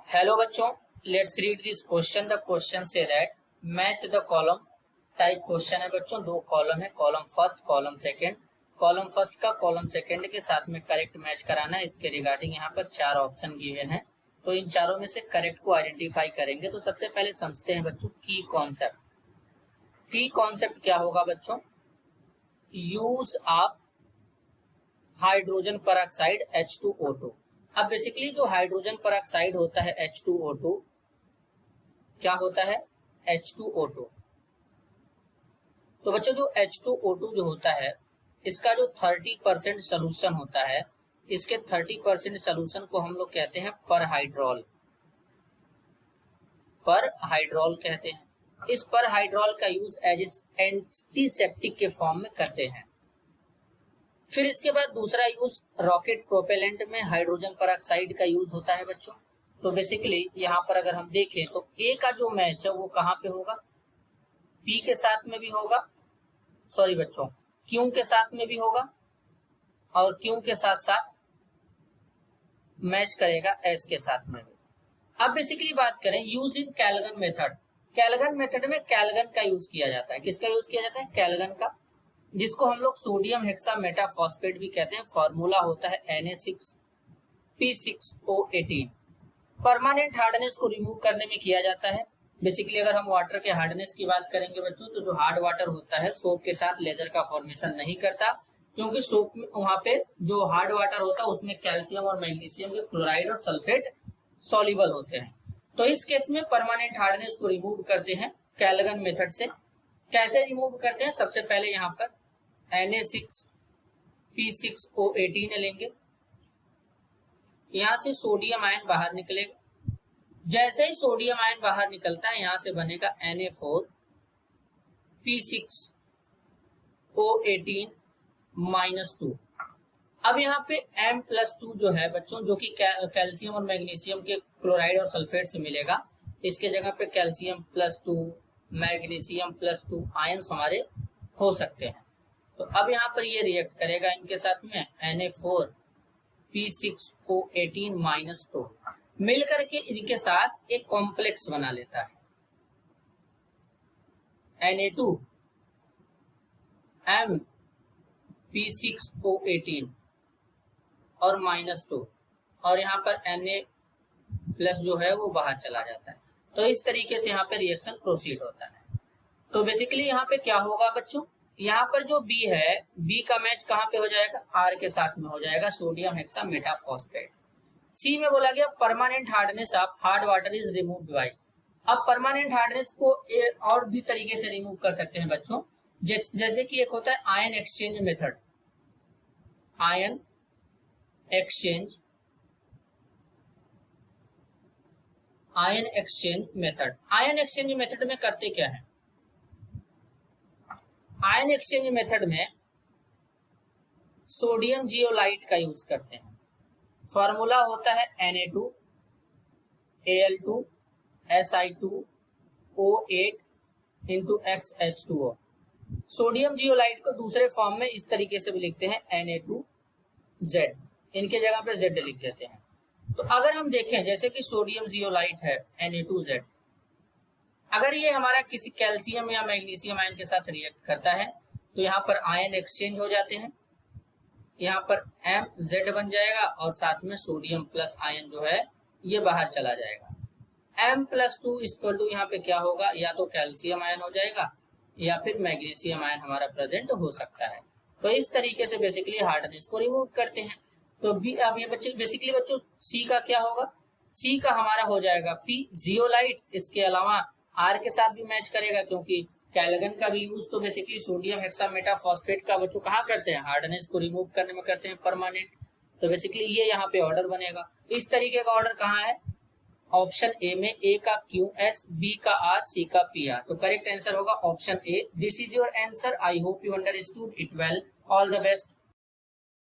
Hello बच्चों, let's read this question. The question say that match the column type question है बच्चों। दो column है, column first column second. Column first का column second के साथ में करेक्ट मैच कराना है। इसके रिगार्डिंग यहाँ पर चार ऑप्शन गिवन है, तो इन चारों में से करेक्ट को आइडेंटिफाई करेंगे। तो सबसे पहले समझते हैं बच्चों की कॉन्सेप्ट। की कॉन्सेप्ट क्या होगा बच्चों? Use of hydrogen peroxide H2O2। अब बेसिकली जो हाइड्रोजन पेरोक्साइड होता है H2O2, क्या होता है? H2O2। तो बच्चों जो H2O2 जो होता है, इसका जो 30% सोल्यूशन होता है, इसके 30% सोल्यूशन को हम लोग कहते हैं परहाइड्रॉल। परहाइड्रॉल कहते हैं। इस परहाइड्रॉल का यूज एज एंटीसेप्टिक के फॉर्म में करते हैं। फिर इसके बाद दूसरा यूज रॉकेट प्रोपेलेंट में हाइड्रोजन पेरोक्साइड का यूज होता है बच्चों। तो बेसिकली यहाँ पर अगर हम देखें तो ए का जो मैच है वो कहाँ पे होगा? पी के साथ में भी होगा, सॉरी बच्चों, क्यू के साथ में भी होगा, और क्यू के साथ साथ मैच करेगा एस के साथ में भी। अब बेसिकली बात करें यूज इन कैलगन मेथड। कैलगन मेथड में कैलगन का यूज किया जाता है। किसका यूज किया जाता है? कैलगन का, जिसको हम लोग सोडियम हेक्सामेटाफॉस्फेट भी कहते हैं। फॉर्मूला होता है Na6P6O18। परमानेंट हार्डनेस को रिमूव करने में किया जाता है। बेसिकली अगर हम वाटर के हार्डनेस की बात करेंगे बच्चों, तो जो हार्ड वाटर होता है सोप के साथ लेदर का फॉर्मेशन नहीं करता, क्योंकि सोप में वहां पे जो हार्ड वाटर होता है उसमें कैल्शियम और मैग्नीशियम के क्लोराइड और सल्फेट सॉल्युबल होते हैं। तो इस केस में परमानेंट हार्डनेस को रिमूव करते हैं कैलगन मेथड से। कैसे रिमूव करते हैं? सबसे पहले यहाँ पर Na6P6O18 लेंगे, यहां से सोडियम आयन बाहर निकलेगा। जैसे ही सोडियम आयन बाहर निकलता है, यहां से बनेगा Na4P6O18-2। अब यहाँ पे M+2 जो है बच्चों, जो कि कैल्शियम और मैग्नीशियम के क्लोराइड और सल्फेट से मिलेगा, इसके जगह पे कैल्शियम+2 मैग्नीशियम+2 आयन हमारे हो सकते हैं। तो अब यहाँ पर ये रिएक्ट करेगा इनके साथ में Na4P6O18-2 मिलकर के इनके साथ एक कॉम्प्लेक्स बना लेता है Na2MP6O18 और -2, और यहाँ पर Na+ जो है वो बाहर चला जाता है। तो इस तरीके से यहाँ पे रिएक्शन प्रोसीड होता है। तो बेसिकली यहाँ पे क्या होगा बच्चों? यहाँ पर जो B है, B का मैच कहाँ पे हो जाएगा? R के साथ में हो जाएगा, सोडियम हेक्सामेटाफॉस्फेट। C में बोला गया permanent hardness of hard water is removed by. अब परमानेंट हार्डनेस को और भी तरीके से रिमूव कर सकते हैं बच्चों, जैसे कि एक होता है ion exchange method. Ion exchange method. Ion exchange method में करते क्या है? आयन एक्सचेंज मेथड में सोडियम जियोलाइट का यूज करते हैं। फॉर्मूला होता है Na2Al2Si2O8 सोडियम जियोलाइट को दूसरे फॉर्म में इस तरीके से भी लिखते हैं Na2Z, इनके जगह पे Z लिख देते हैं। तो अगर हम देखें जैसे कि सोडियम जियोलाइट है Na2Z, अगर ये हमारा किसी कैल्शियम या मैग्नीशियम आयन के साथ रिएक्ट करता है तो यहाँ पर आयन एक्सचेंज हो जाते हैं। यहाँ पर MZ बन जाएगा और साथ में सोडियम प्लस आयन जो है ये बाहर चला जाएगा। M+2 इक्वल टू यहाँ पे क्या होगा? या तो कैल्शियम आयन हो जाएगा या फिर मैग्नीशियम आयन हमारा प्रेजेंट हो सकता है। तो इस तरीके से बेसिकली हार्डनेस को रिमूव करते हैं। तो भी अब ये बच्चे बेसिकली बच्चों C का क्या होगा? C का हमारा हो जाएगा P जियोलाइट। इसके अलावा R के साथ भी मैच करेगा, क्योंकि कैलगन का भी यूज तो बेसिकली सोडियम हेक्सामेटाफॉस्फेट का बच्चों कहाँ करते हैं? हार्डनेस को रिमूव करने में करते हैं, परमानेंट। तो बेसिकली ये यहाँ पे ऑर्डर बनेगा। इस तरीके का ऑर्डर कहाँ है? ऑप्शन ए में, A का QS, B का R, C का PR। तो करेक्ट आंसर होगा option A. This is your answer. I hope you understood it well. All the best.